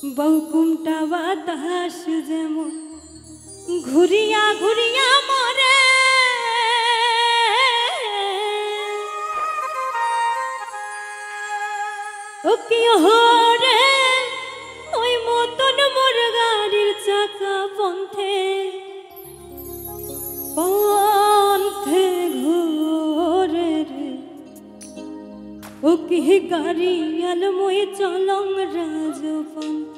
বউকুমটা বাতাস যেমন ঘুরিয়া ঘুরিয়া মরে ও কি হরে ওই মতন মোর গাড়ির চাকা পন্থে পন্থে ঘোরে রে ও কি গাড়ি আলময় চলং রাজপন্থে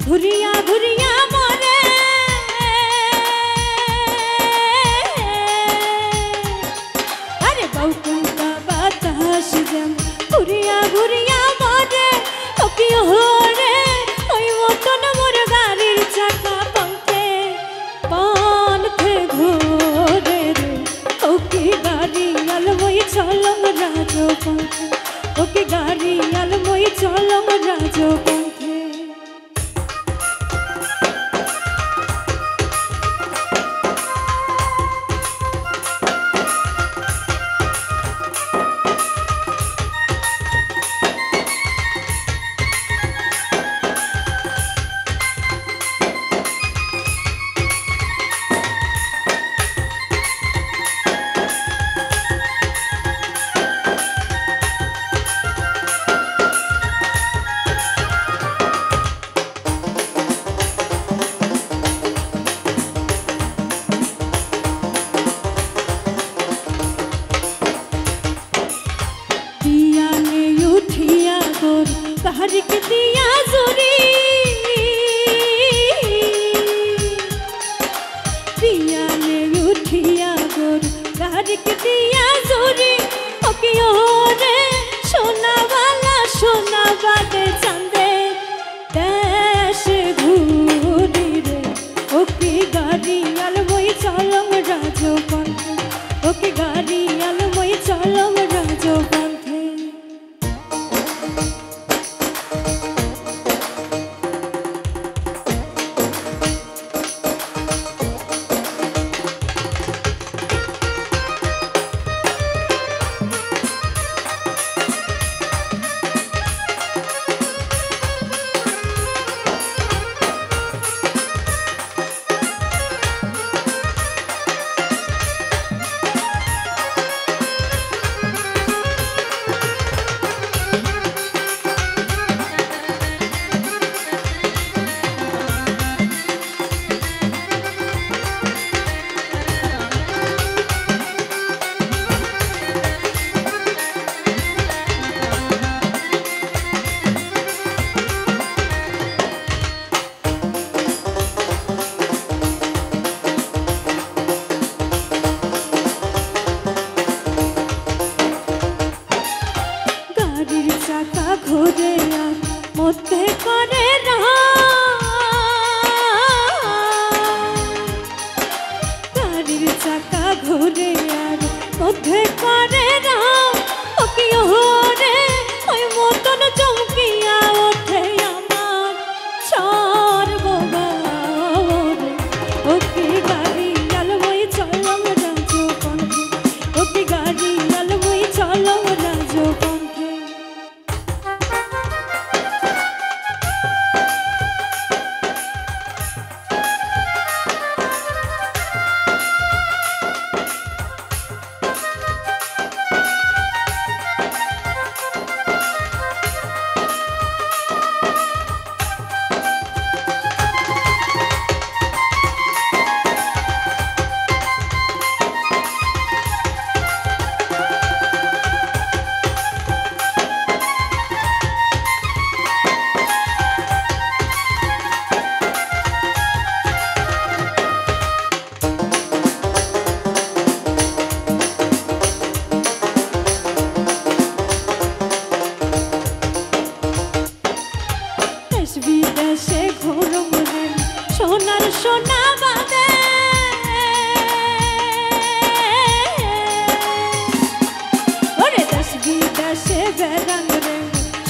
ঘুরিয়া ঘুরিয়া মরে আরে বউকুমটা বাতাস যেমন ঘুরিয়া ঘুরিয়া মরে ও কি হরে ওই মতন মোর গাড়ির চাকা পন্থে পন্থে ঘোরে রে ও কি গাড়ি আলময় চলং রাজপন্থে ও কি গাড়ি আলময় চলং রাজপন্থে हरिक दिया जोरी दिया ने उठिया गोर हरिक दिया जोरी ओके ओरे सोना वाला सोना बादे चंदे देश घूरी रे ओके गाड़ी आलमय चलम राजपन्थे ओके गाड़ी आलमय चलम राजपन्थे ঘুরে মধ্যে করে গাড়ির চাকা ঘুরে আর মধ্যে করে ও কি হরে ওই মতন চমকিয়া ওঠে আমার সর্বগারে ও কি গাড়ি আলময় চলম রাজপন্থে ও কি গাড়ি আলময় চলম রাজপন্থে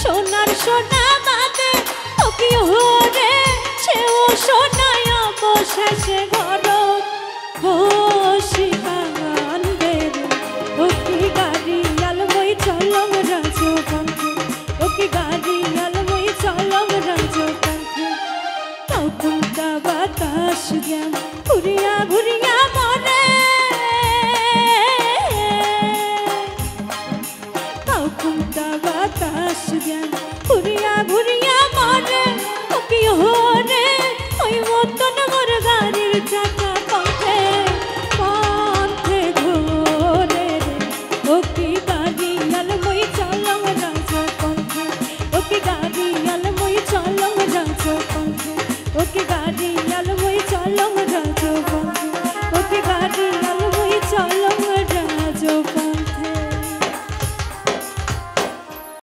সোনার সোনা বাদে তোকিও রে সেও সোনায় অবশেষে ঘর